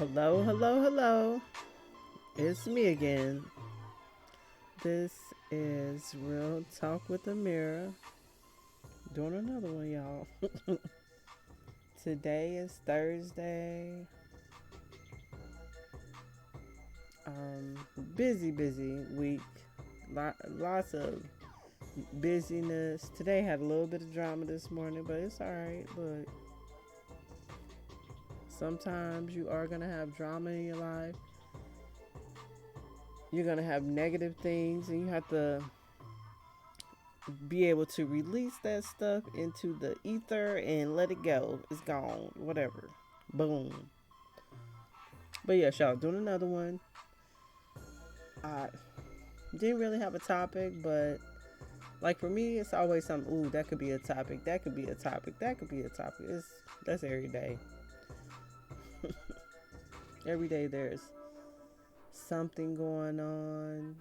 Hello, hello, hello. It's me again. This is Real Talk with Amira. Doing another one, y'all. Today is Thursday. Busy week. Lots of busyness. Today had a little bit of drama this morning, but it's alright. But sometimes you are going to have drama in your life. You're going to have negative things, and you have to be able to release that stuff into the ether and let it go. It's gone. Whatever. Boom. But yeah, y'all, doing another one. I didn't really have a topic, but like for me, it's always something. Ooh, that could be a topic. That could be a topic. That could be a topic. That's every day. Every day there's something going on.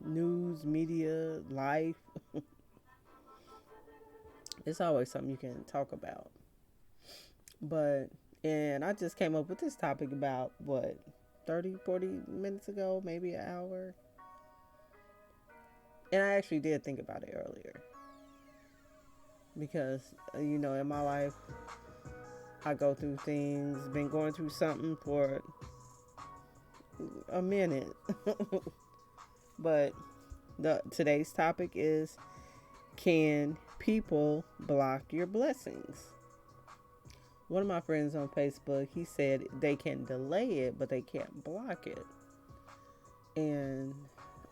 News, media, life. It's always something you can talk about. And I just came up with this topic about what, 30, 40 minutes ago, maybe an hour. And I actually did think about it earlier. Because, in my life, I go through things, been going through something for a minute. But today's topic is, can people block your blessings? One of my friends on Facebook, he said they can delay it, but they can't block it. And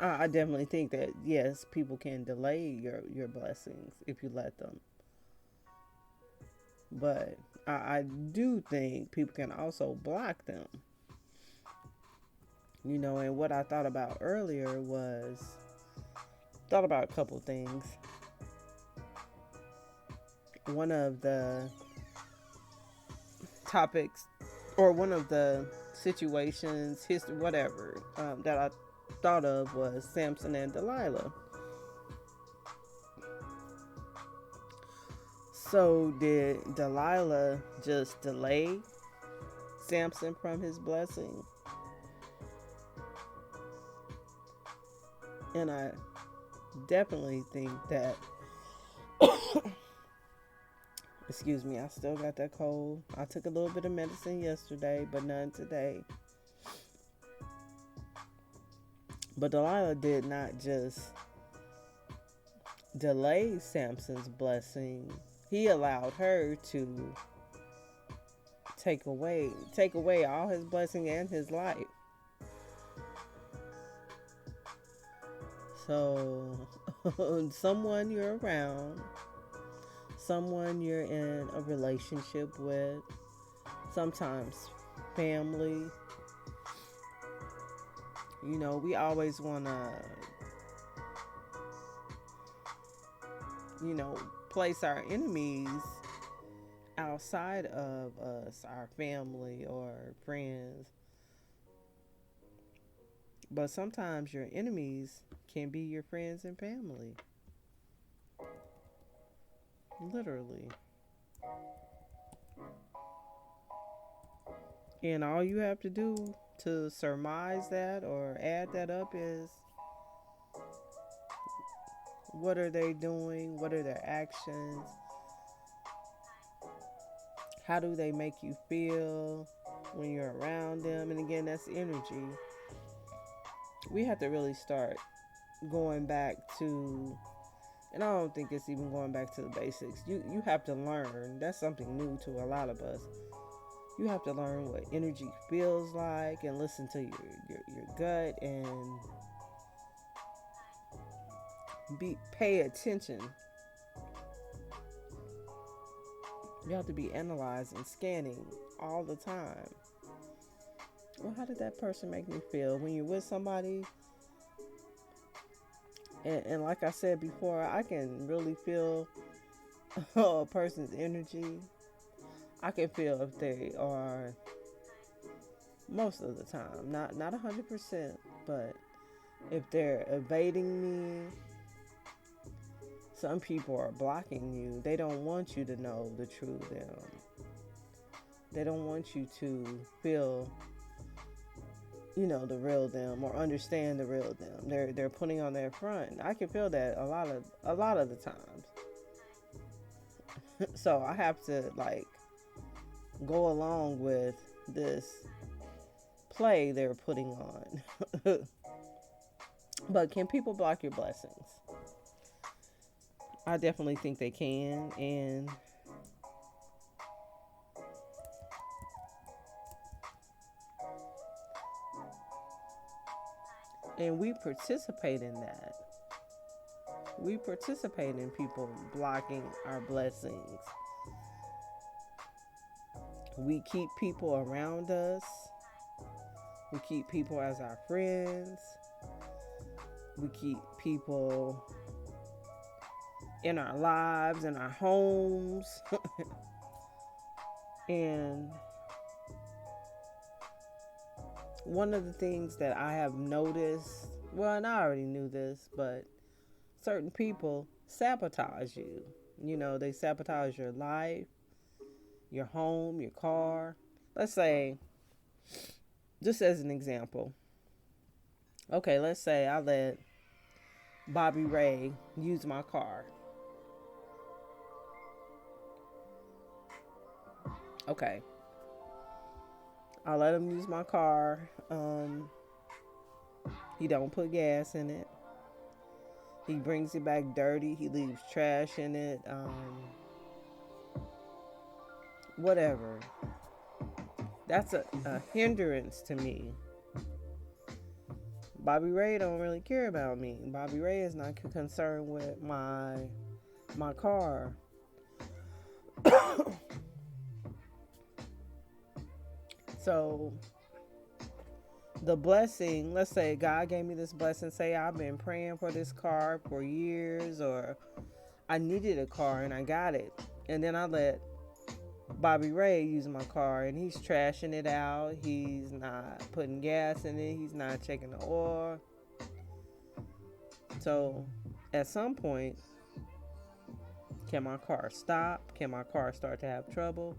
I definitely think that, yes, people can delay your blessings if you let them. But I do think people can also block them. And what I thought about earlier thought about a couple things. One of the topics, or one of the situations, history, whatever, that I thought of was Samson and Delilah. So did Delilah just delay Samson from his blessing? And I definitely think that excuse me, I still got that cold. I took a little bit of medicine yesterday, but none today. But Delilah did not just delay Samson's blessing. He allowed her to take away all his blessing and his life. So someone you're around, someone you're in a relationship with, sometimes family. We always want to, place our enemies outside of us, our family or friends. But sometimes your enemies can be your friends and family. Literally. And all you have to do to surmise that or add that up is, what are they doing? What are their actions? How do they make you feel when you're around them? And again, that's energy. We have to really start going back to, and I don't think it's even going back to the basics. You have to learn. That's something new to a lot of us. You have to learn what energy feels like and listen to your gut and pay attention. You have to be analyzing, scanning all the time. Well, how did that person make me feel? When you're with somebody, and like I said before, I can really feel a person's energy. I can feel if they are, most of the time, not 100%, but if they're evading me. Some people are blocking you. They don't want you to know the true them. They don't want you to feel, the real them or understand the real them. They're putting on their front. I can feel that a lot of the times. So I have to like go along with this play they're putting on. But can people block your blessings? I definitely think they can, and we participate in that. We participate in people blocking our blessings. We keep people around us. We keep people as our friends. We keep people in our lives, in our homes. And one of the things that I have noticed, well, and I already knew this, but certain people sabotage you. They sabotage your life, your home, your car. Let's say, just as an example, okay, let's say I let Bobby Ray use my car. Okay, I let him use my car. He don't put gas in it. He brings it back dirty. He leaves trash in it. Whatever. That's a hindrance to me. Bobby Ray don't really care about me. Bobby Ray is not concerned with my car. So the blessing, let's say God gave me this blessing, say I've been praying for this car for years, or I needed a car and I got it. And then I let Bobby Ray use my car and he's trashing it out. He's not putting gas in it. He's not checking the oil. So at some point, can my car stop? Can my car start to have trouble?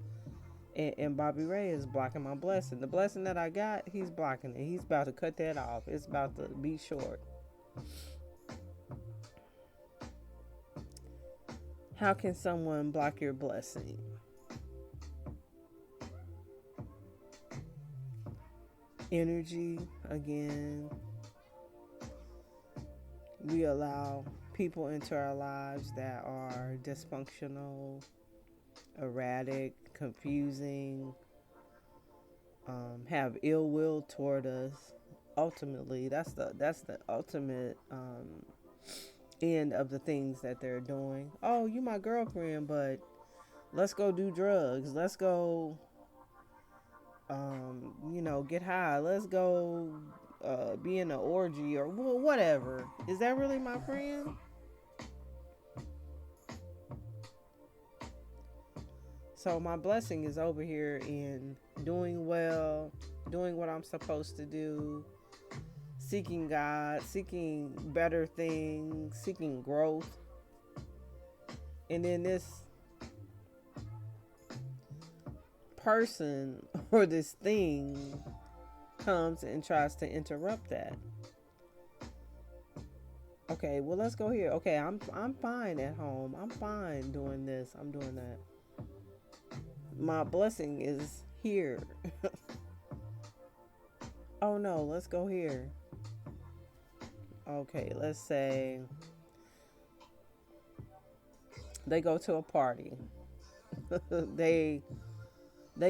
And Bobby Ray is blocking my blessing. The blessing that I got, he's blocking it. He's about to cut that off. It's about to be short. How can someone block your blessing? Energy, again. We allow people into our lives that are dysfunctional, erratic, confusing, have ill will toward us. Ultimately, that's the ultimate end of the things that they're doing. Oh, you my girlfriend, but let's go do drugs. Let's go, get high. Let's go be in an orgy or whatever. Is that really my friend? So my blessing is over here in doing well, doing what I'm supposed to do, seeking God, seeking better things, seeking growth. And then this person or this thing comes and tries to interrupt that. Okay, well, let's go here. Okay, I'm fine at home. I'm fine doing this. I'm doing that. My blessing is here. Oh no, let's go here. Okay, let's say they go to a party. they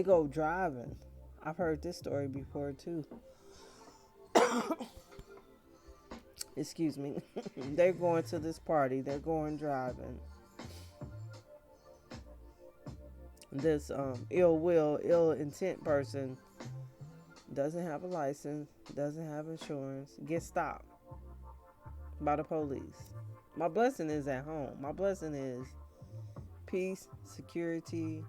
go driving. I've heard this story before too. Excuse me. They're going to this party. They're going driving. This ill intent person doesn't have a license, doesn't have insurance, gets stopped by the police. My blessing is at home. My blessing is peace, security.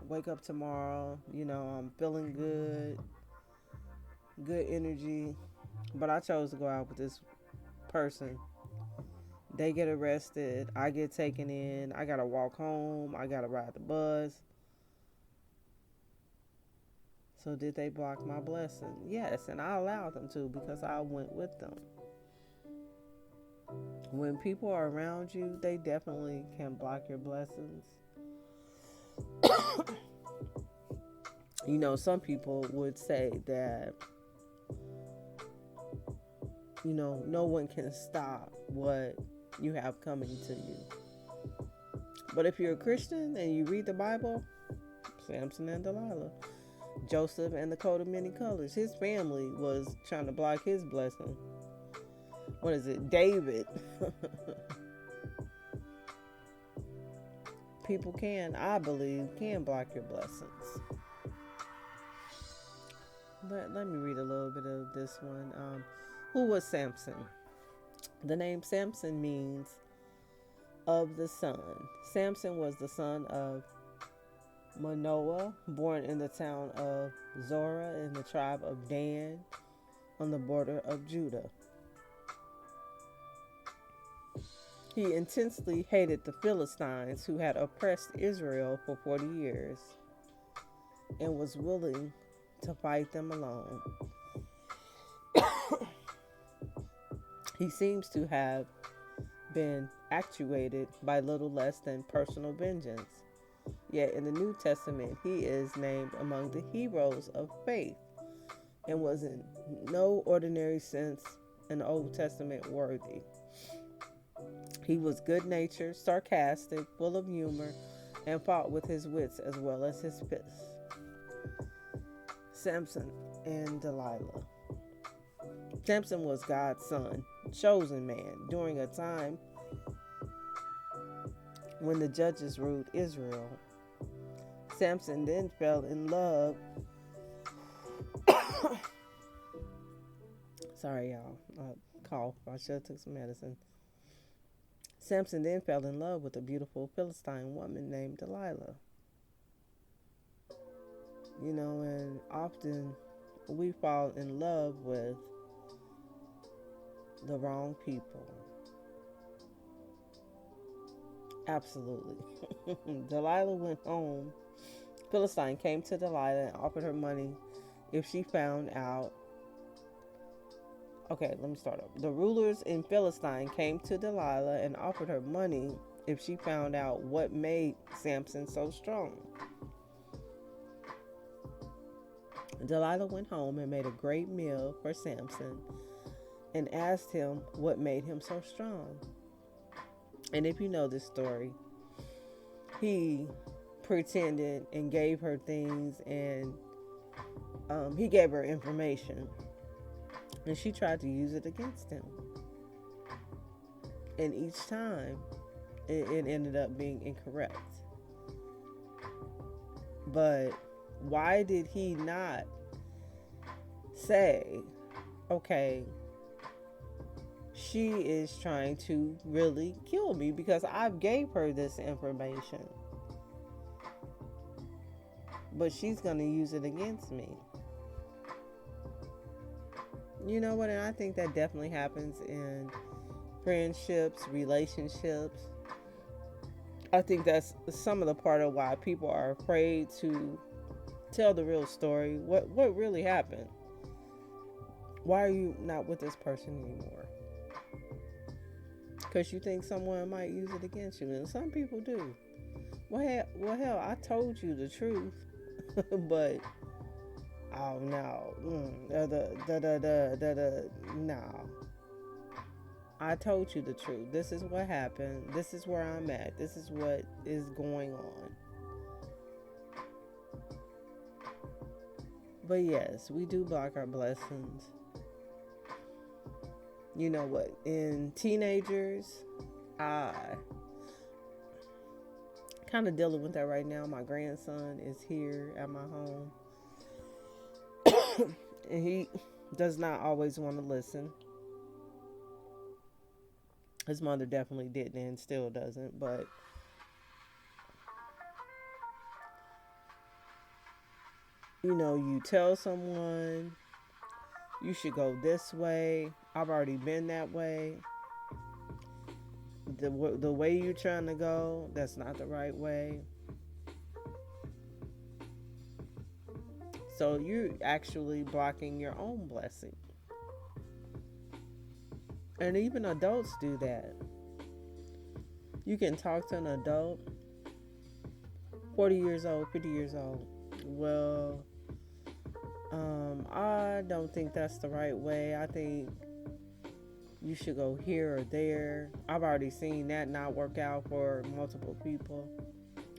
Wake up tomorrow, I'm feeling good energy. But I chose to go out with this person. They get arrested. I get taken in. I gotta walk home. I gotta ride the bus. So did they block my blessing? Yes, and I allowed them to because I went with them. When people are around you, they definitely can block your blessings. Some people would say that, no one can stop what you have coming to you. But if you're a Christian and you read the Bible, Samson and Delilah, Joseph and the coat of many colors, his family was trying to block his blessing. What is it? David. People I believe, can block your blessings. Let me read a little bit of this one. Who was Samson? The name Samson means of the sun. Samson was the son of Manoah, born in the town of Zorah in the tribe of Dan on the border of Judah. He intensely hated the Philistines who had oppressed Israel for 40 years and was willing to fight them alone. He seems to have been actuated by little less than personal vengeance. Yet in the New Testament, he is named among the heroes of faith and was in no ordinary sense an Old Testament worthy. He was good-natured, sarcastic, full of humor, and fought with his wits as well as his fists. Samson and Delilah. Samson was God's son, chosen man, during a time when the judges ruled Israel. Samson then fell in love. Sorry, y'all. I coughed. I should have took some medicine. Samson then fell in love with a beautiful Philistine woman named Delilah. And often we fall in love with the wrong people. Absolutely. Delilah went home. Philistine came to Delilah and offered her money if she found out. Okay, let me start up. The rulers in Philistine came to Delilah and offered her money if she found out what made Samson so strong. Delilah went home and made a great meal for Samson and asked him what made him so strong. And if you know this story, he pretended and gave her things, and he gave her information, and she tried to use it against him. And each time, it ended up being incorrect. But why did he not say, okay, she is trying to really kill me because I gave her this information, but she's going to use it against me? You know what? And I think that definitely happens in friendships, relationships. I think that's some of the part of why people are afraid to tell the real story. What really happened? Why are you not with this person anymore? Because you think someone might use it against you. And some people do. Well, hell, I told you the truth. But, oh, no. No. I told you the truth. This is what happened. This is where I'm at. This is what is going on. But yes, we do block our blessings. You know what? In teenagers, I kind of dealing with that right now. My grandson is here at my home. And he does not always want to listen. His mother definitely didn't and still doesn't, but you tell someone you should go this way. I've already been that way. The way you're trying to go, that's not the right way. So you're actually blocking your own blessing. And even adults do that. You can talk to an adult, 40 years old, 50 years old. Well, I don't think that's the right way. I think you should go here or there. I've already seen that not work out for multiple people.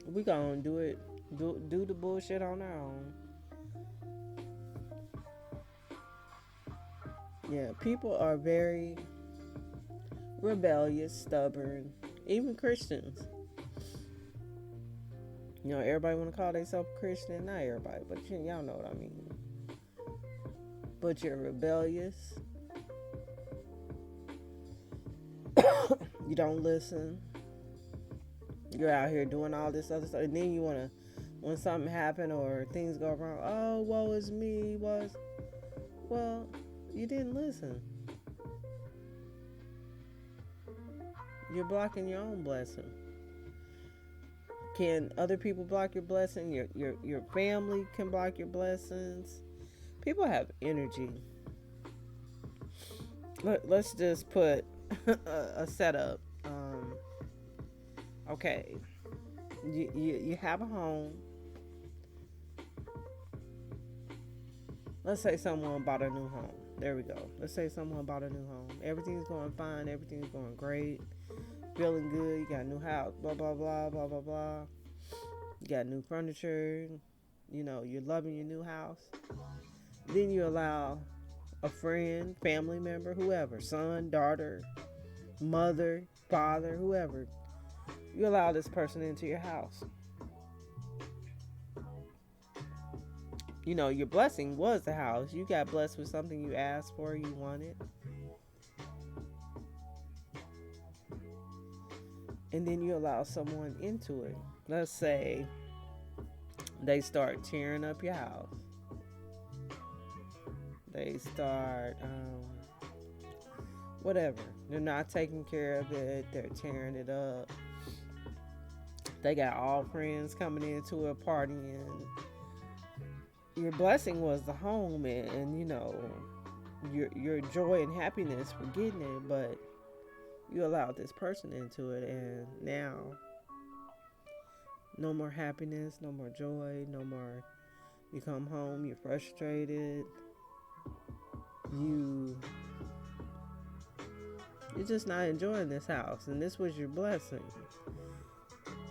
We gonna do it, do the bullshit on our own. Yeah, people are very rebellious, stubborn, even Christians. You know, everybody want to call themselves Christian. Not everybody, but y'all know what I mean. But you're rebellious. You don't listen. You're out here doing all this other stuff. And then you want to, when something happen or things go wrong, oh, woe is me. Well, you didn't listen. You're blocking your own blessing. Can other people block your blessing? Your family can block your blessings. People have energy. Let's just put a setup. Okay, you have a home. Let's say someone bought a new home. There we go. Let's say someone bought a new home. Everything's going fine. Everything's going great. Feeling good. You got a new house. Blah, blah, blah, blah, blah, blah. You got new furniture. You know, you're loving your new house. Then you allow a friend, family member, whoever, son, daughter, mother, father, whoever. You allow this person into your house. You know, your blessing was the house. You got blessed with something you asked for, you wanted. And then you allow someone into it. Let's say they start tearing up your house. They start, whatever. They're not taking care of it. They're tearing it up. They got all friends coming into a party, and your blessing was the home, and you know, your joy and happiness for getting it, but you allowed this person into it, and now no more happiness, no more joy, no more. You come home, you're frustrated. You're just not enjoying this house, and this was your blessing.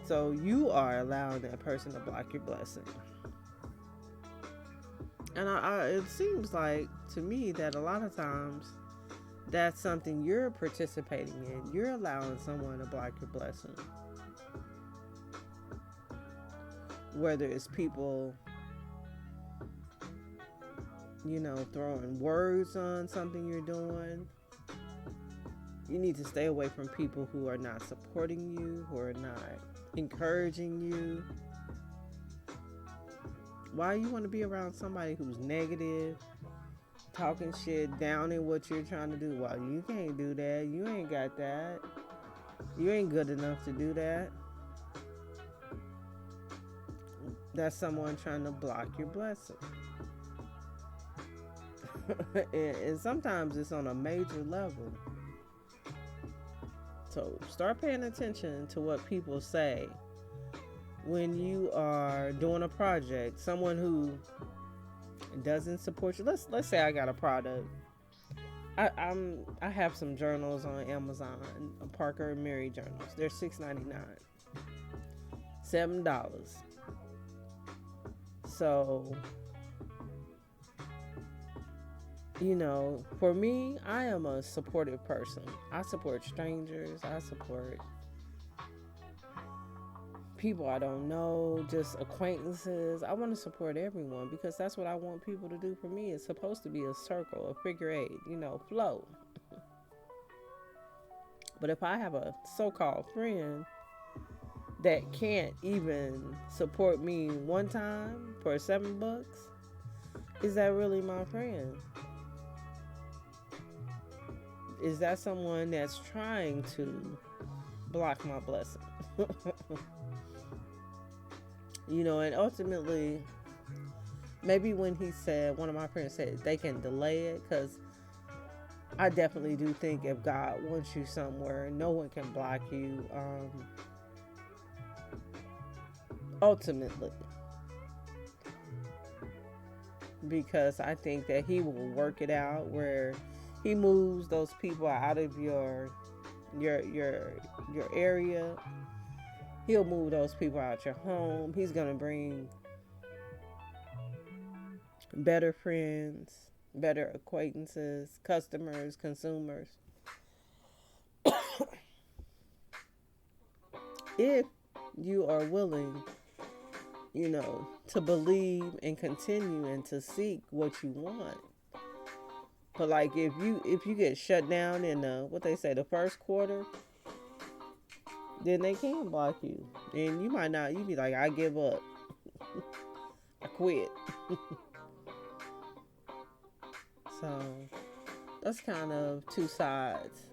So you are allowing that person to block your blessing. And it seems like to me that a lot of times that's something you're participating in. You're allowing someone to block your blessing. Whether it's people, you know, throwing words on something you're doing. You need to stay away from people who are not supporting you, who are not encouraging you. Why you want to be around somebody who's negative, talking shit, downing what you're trying to do? Well, you can't do that. You ain't got that. You ain't good enough to do that. That's someone trying to block your blessing. And sometimes it's on a major level. So start paying attention to what people say when you are doing a project. Someone who doesn't support you. Let's say I got a product. I have some journals on Amazon, Parker Amiri journals. They're $6.99, $7. So, you know, for me, I am a supportive person. I support strangers. I support people I don't know, just acquaintances. I want to support everyone because that's what I want people to do for me. It's supposed to be a circle, a figure eight, you know, flow. But if I have a so-called friend that can't even support me one time for $7, is that really my friend? Is that someone that's trying to block my blessing? You know, and ultimately, maybe when he said, one of my friends said they can delay it, because I definitely do think if God wants you somewhere, no one can block you. Ultimately, because I think that He will work it out where He moves those people out of your your area. He'll move those people out your home. He's gonna bring better friends, better acquaintances, customers, consumers. If you are willing, to believe and continue and to seek what you want. But like if you get shut down in what they say, the first quarter, then they can block you. And you might not, you be like, I give up. I quit. So that's kind of two sides.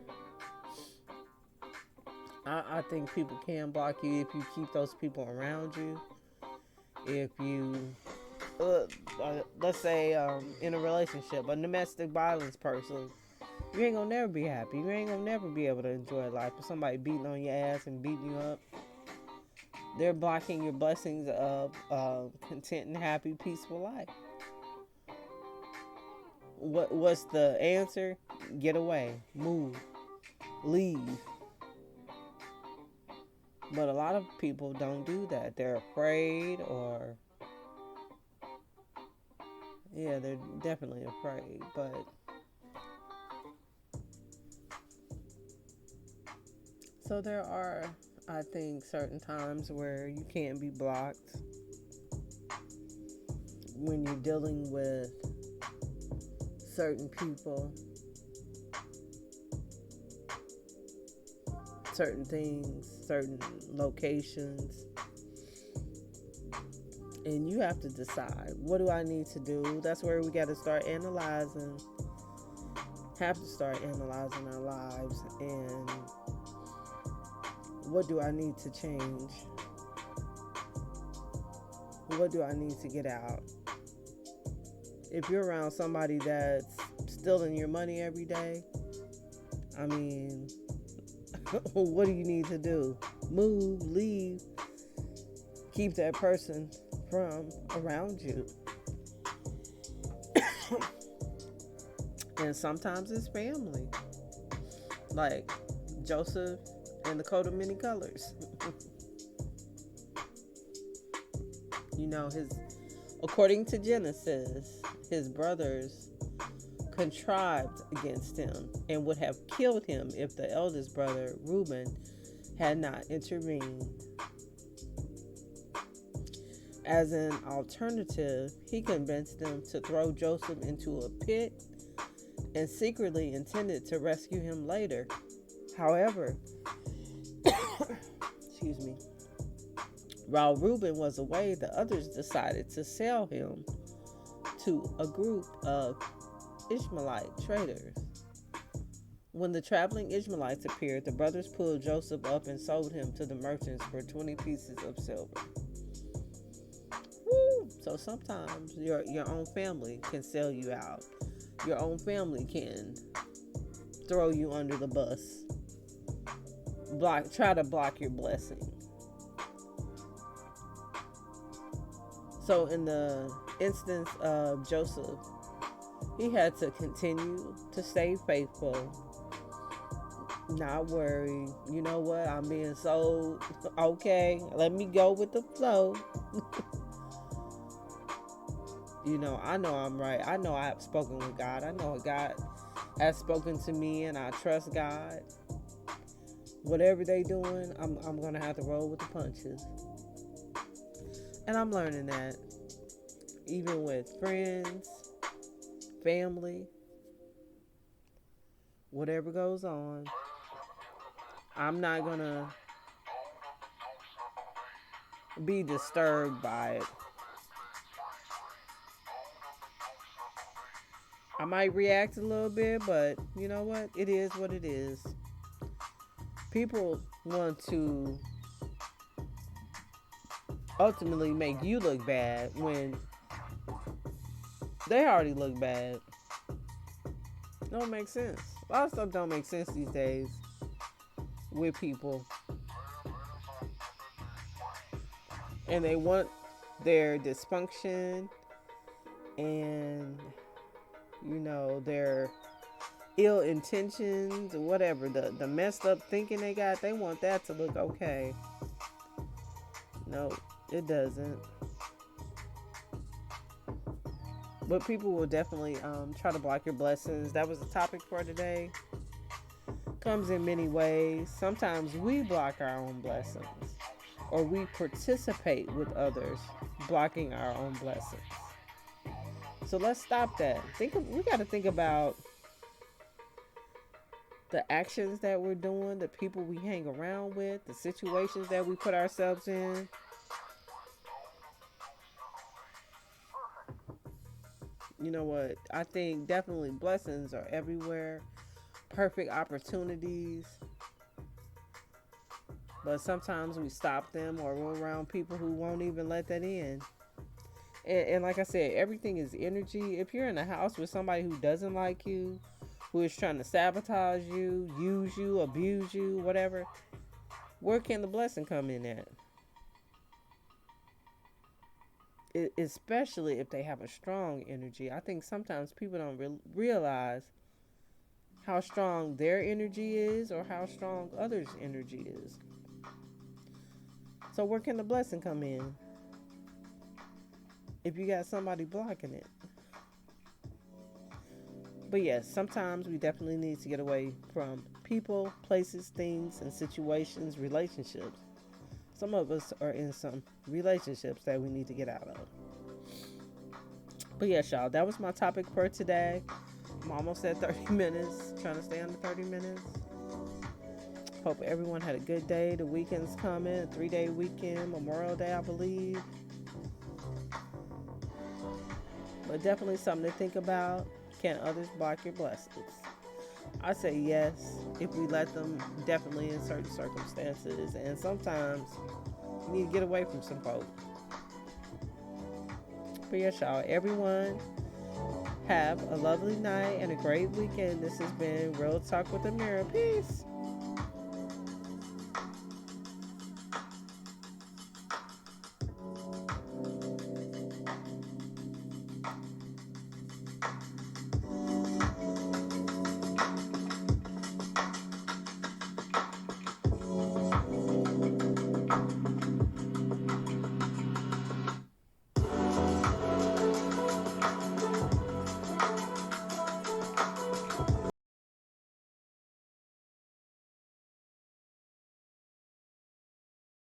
I think people can block you if you keep those people around you. If you, let's say, in a relationship, a domestic violence person, you ain't gonna never be happy. You ain't gonna never be able to enjoy life. If somebody beating on your ass and beating you up, they're blocking your blessings of content and happy, peaceful life. What's the answer? Get away, move, leave. But a lot of people don't do that. They're afraid, or yeah, they're definitely afraid. But so there are, I think, certain times where you can't be blocked when you're dealing with certain people, certain things, certain locations, and you have to decide, what do I need to do? That's where we got to start analyzing, have to start analyzing our lives, and what do I need to change? What do I need to get out? If you're around somebody that's stealing your money every day, I mean, what do you need to do? Move, leave, keep that person from around you. And sometimes it's family, like Joseph and the coat of many colors. According to Genesis, his brothers contrived against him and would have killed him if the eldest brother, Reuben, had not intervened. As an alternative, he convinced them to throw Joseph into a pit and secretly intended to rescue him later. However, excuse me, while Reuben was away, the others decided to sell him to a group of Ishmaelite traders. When the traveling Ishmaelites appeared, the brothers pulled Joseph up and sold him to the merchants for 20 pieces of silver. Woo! So sometimes your own family can sell you out. Your own family can throw you under the bus. Try to block your blessing. So in the instance of Joseph, he had to continue to stay faithful, not worry. You know what? I'm being sold. Okay, let me go with the flow. I know I'm right. I know I have spoken with God. I know God has spoken to me, and I trust God. Whatever they doing, I'm gonna have to roll with the punches. And I'm learning that, even with friends, family, whatever goes on, I'm not gonna be disturbed by it. I might react a little bit, but you know what? It is what it is. People want to ultimately make you look bad when They already look bad. Don't make sense. A lot of stuff don't make sense these days with people. And they want their dysfunction and, their ill intentions or whatever, the messed up thinking they got, they want that to look okay. No, it doesn't. But people will definitely try to block your blessings. That was the topic for today. Comes in many ways. Sometimes we block our own blessings, or we participate with others blocking our own blessings. So let's stop that. We got to think about the actions that we're doing, the people we hang around with, the situations that we put ourselves in. You know what? I think definitely blessings are everywhere. Perfect opportunities. But sometimes we stop them, or we're around people who won't even let that in. And like I said, everything is energy. If you're in a house with somebody who doesn't like you, who is trying to sabotage you, use you, abuse you, whatever, where can the blessing come in at? Especially if they have a strong energy. I think sometimes people don't realize how strong their energy is, or how strong others' energy is. So where can the blessing come in if you got somebody blocking it? But yes, sometimes we definitely need to get away from people, places, things, and situations, relationships. Some of us are in some relationships that we need to get out of. But yes, y'all, that was my topic for today. I'm almost at 30 minutes, trying to stay under 30 minutes. Hope everyone had a good day. The weekend's coming, a 3-day weekend, Memorial Day, I believe. But definitely something to think about. Can others block your blessings? I say yes, if we let them, definitely in certain circumstances. And sometimes you need to get away from some folks. But yes, y'all, everyone have a lovely night and a great weekend. This has been Real Talk with Amiri. Peace.